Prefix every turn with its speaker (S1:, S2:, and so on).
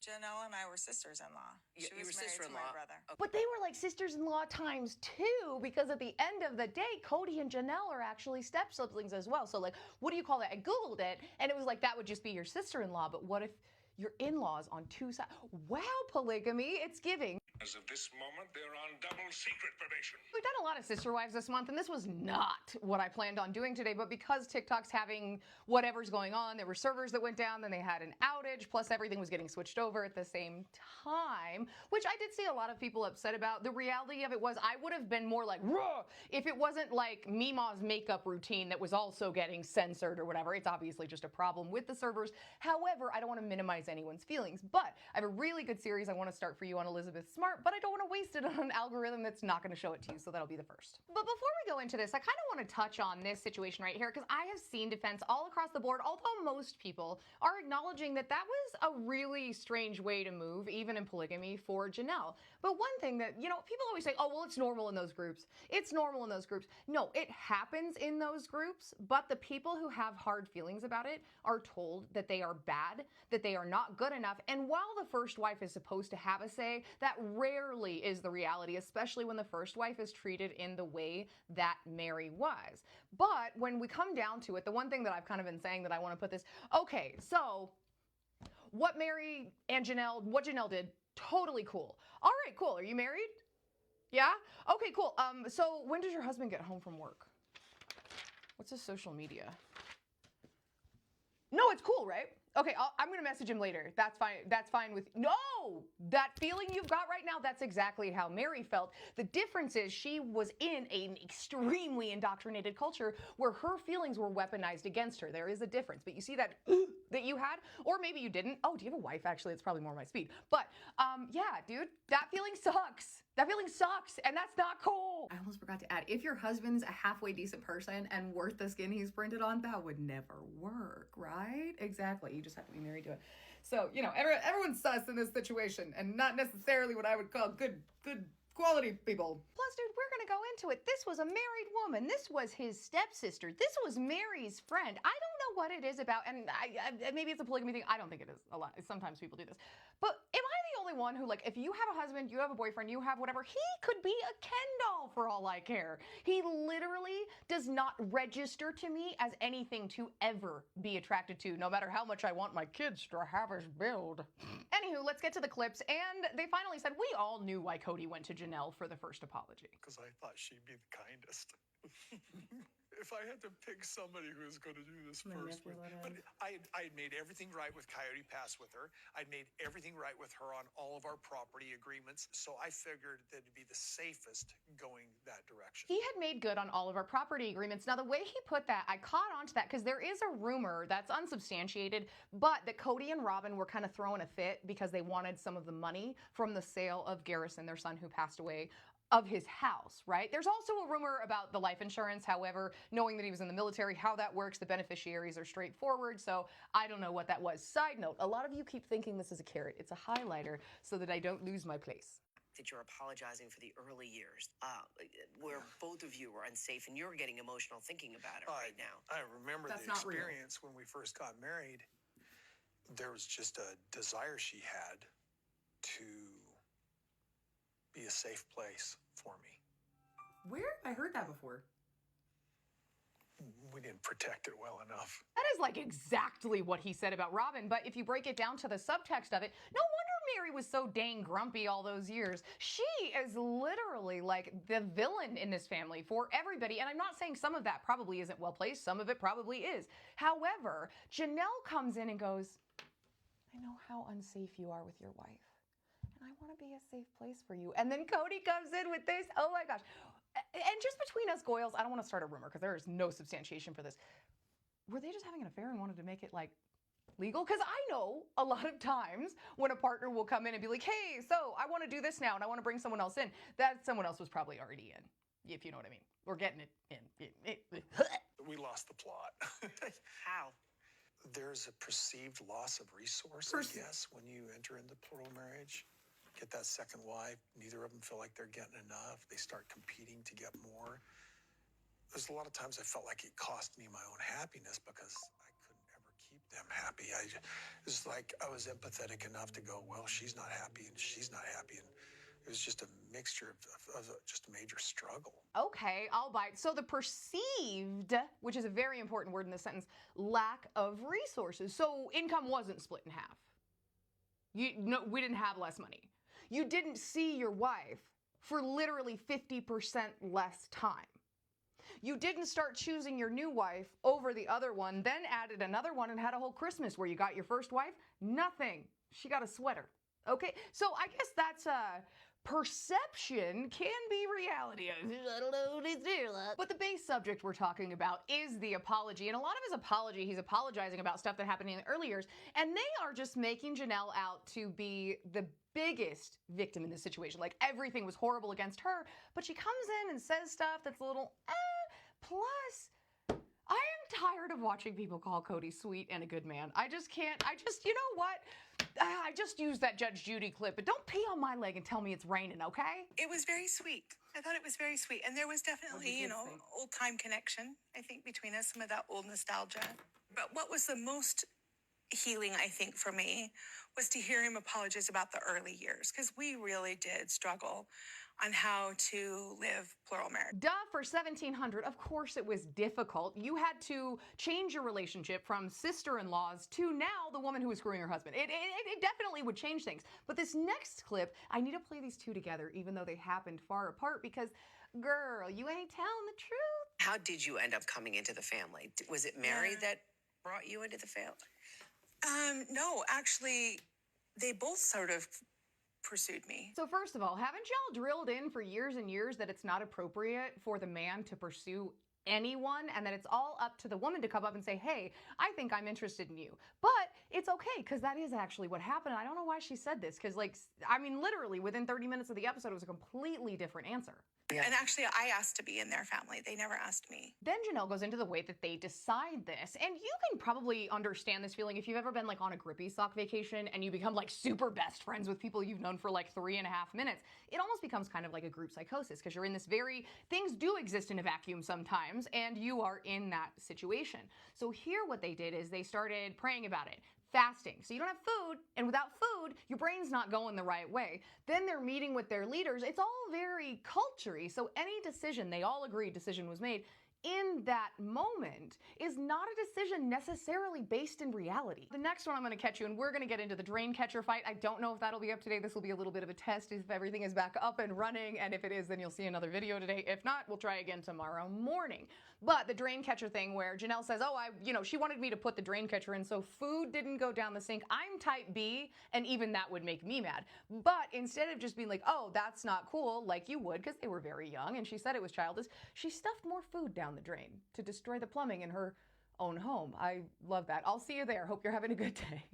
S1: Janelle and I were sisters-in-law. She
S2: You were
S1: was married to
S2: sister-in-law.
S1: my brother.
S2: Okay.
S3: But they were like sisters-in-law times two, because at the end of the day, Cody and Janelle are actually step-siblings as well. So like, what do you call that? I Googled it, and it was like, that would just be your sister-in-law. But what if your in-laws on two sides? Wow, polygamy, it's giving.
S4: As of this moment, they're on double secret probation.
S3: We've done a lot of sister wives this month, and this was not what I planned on doing today, but because TikTok's having whatever's going on, there were servers that went down, then they had an outage, plus everything was getting switched over at the same time, which I did see a lot of people upset about. The reality of it was I would have been more like, "Ruh!" if it wasn't like Mima's makeup routine that was also getting censored or whatever. It's obviously just a problem with the servers. However, I don't want to minimize anyone's feelings, but I have a really good series I want to start for you on Elizabeth Smart, but I don't want to waste it on an algorithm that's not going to show it to you, so that'll be the first. But before we go into this, I kind of want to touch on this situation right here, because I have seen defense all across the board, although most people are acknowledging that that was a really strange way to move, even in polygamy, for Janelle. But one thing that, you know, people always say, oh, well, it's normal in those groups. It's normal in those groups. No, it happens in those groups, but the people who have hard feelings about it are told that they are bad, that they are not good enough, and while the first wife is supposed to have a say, that rarely is the reality, especially when the first wife is treated in the way that Mary was. But when we come down to it, the one thing that I've kind of been saying that I want to put this, okay, so what Mary and Janelle, what Janelle did, totally cool. All right, cool. Are you married? Yeah? Okay, cool. So when does your husband get home from work? What's his social media? No, it's cool, right? Okay, I'm going to message him later. That's fine. That's fine with... No! That feeling you've got right now, that's exactly how Mary felt. The difference is she was in an extremely indoctrinated culture where her feelings were weaponized against her. There is a difference. But you see that that you had? Or maybe you didn't. Oh, do you have a wife? Actually, it's probably more my speed. But, yeah, dude, that feeling sucks. That feeling sucks, and that's not cool. I almost forgot to add, if your husband's a halfway decent person and worth the skin he's printed on, that would never work, right? Exactly. You just have to be married to it. So, you know, everyone's sus in this situation, and not necessarily what I would call good quality people. Plus, dude, we're gonna go into it. This was a married woman. This was his stepsister. This was Mary's friend. I don't know what it is about, and maybe it's a polygamy thing. I don't think it is a lot. Sometimes people do this. But am I the only one who, like, if you have a husband, you have a boyfriend, you have whatever, he could be a Ken doll for all I care. He literally does not register to me as anything to ever be attracted to, no matter how much I want my kids to have his build. Anywho, let's get to the clips, and they finally said we all knew why Cody went to Janelle for the first apology.
S5: Because I thought she'd be the kindest. If I had to pick somebody who was going to do this first, but I had made everything right with Coyote Pass with her. I'd made everything right with her on all of our property agreements. So I figured that it'd be the safest going that direction.
S3: He had made good on all of our property agreements. Now, the way he put that, I caught on to that because there is a rumor that's unsubstantiated, but that Cody and Robin were kind of throwing a fit because they wanted some of the money from the sale of Garrison, their son who passed away, of his house, right? There's also a rumor about the life insurance. However, knowing that he was in the military, how that works, the beneficiaries are straightforward. So I don't know what that was. Side note, a lot of you keep thinking this is a carrot. It's a highlighter so that I don't lose my place.
S2: That you're apologizing for the early years, where both of you were unsafe, and you're getting emotional thinking about it right now.
S5: I remember
S3: That's
S5: the
S3: not real.
S5: experience when we first got married. There was just a desire she had to be a safe place for me.
S3: Where? I heard that before.
S5: We didn't protect it well enough.
S3: That is like exactly what he said about Robin, but if you break it down to the subtext of it, no wonder Mary was so dang grumpy all those years. She is literally like the villain in this family for everybody, and I'm not saying some of that probably isn't well placed, some of it probably is. However, Janelle comes in and goes, I know how unsafe you are with your wife, and I want to be a safe place for you. And then Cody comes in with this, oh my gosh. And just between us Goyles, I don't want to start a rumor because there is no substantiation for this. Were they just having an affair and wanted to make it like legal? Because I know a lot of times when a partner will come in and be like, hey, so I want to do this now and I want to bring someone else in, that someone else was probably already in, if you know what I mean. We're getting it in.
S5: We lost the plot.
S2: How?
S5: There's a perceived loss of resource, I guess, when you enter into plural marriage. Get that second wife, neither of them feel like they're getting enough. They start competing to get more. There's a lot of times I felt like it cost me my own happiness because I couldn't ever keep them happy. It's like I was empathetic enough to go, well, she's not happy and she's not happy. And it was just a mixture of just a major struggle.
S3: Okay, I'll bite. So the perceived, which is a very important word in this sentence, lack of resources. So income wasn't split in half. We didn't have less money. You didn't see your wife for literally 50% less time. You didn't start choosing your new wife over the other one, then added another one and had a whole Christmas where you got your first wife. Nothing. She got a sweater. Okay, so I guess that's perception can be reality. I don't know what it's there. But the base subject we're talking about is the apology. And a lot of his apology, he's apologizing about stuff that happened in the early years. And they are just making Janelle out to be the biggest victim in this situation. Like everything was horrible against her. But she comes in and says stuff that's a little, plus, I am tired of watching people call Cody sweet and a good man. I just can't, you know what? I just used that Judge Judy clip, but don't pee on my leg and tell me it's raining, okay?
S6: It was very sweet. I thought it was very sweet. And there was definitely, old time connection, I think, between us, some of that old nostalgia. But what was the most healing, I think, for me was to hear him apologize about the early years, because we really did struggle on how to live plural marriage.
S3: Duh, for 1700, of course it was difficult. You had to change your relationship from sister-in-laws to now the woman who was screwing her husband. It definitely would change things. But this next clip, I need to play these two together, even though they happened far apart, because, girl, you ain't telling the truth.
S2: How did you end up coming into the family? Was it Mary that brought you into the family?
S6: No, actually, they both sort of pursued me.
S3: So first of all, haven't y'all drilled in for years and years that it's not appropriate for the man to pursue anyone and that it's all up to the woman to come up and say, hey, I think I'm interested in you? But it's okay, because that is actually what happened. I don't know why she said this, because literally within 30 minutes of the episode, it was a completely different answer.
S6: Yeah. And actually, I asked to be in their family. They never asked me.
S3: Then Janelle goes into the way that they decide this. And you can probably understand this feeling if you've ever been on a grippy sock vacation and you become super best friends with people you've known for 3.5 minutes. It almost becomes kind of like a group psychosis, because you're in this things do exist in a vacuum sometimes, and you are in that situation. So here what they did is they started praying about it. Fasting. So you don't have food, and without food, your brain's not going the right way. Then they're meeting with their leaders. It's all very culture-y. So any decision, they all agreed decision was made in that moment, is not a decision necessarily based in reality. The next one I'm going to catch you, and we're going to get into the drain catcher fight. I don't know if that'll be up today. This will be a little bit of a test if everything is back up and running, and if it is, then you'll see another video today. If not, we'll try again tomorrow morning. But the drain catcher thing where Janelle says, oh, she wanted me to put the drain catcher in so food didn't go down the sink. I'm type B, and even that would make me mad. But instead of just being like, oh, that's not cool, like you would, because they were very young, and she said it was childish, she stuffed more food down the drain to destroy the plumbing in her own home. I love that. I'll see you there. Hope you're having a good day.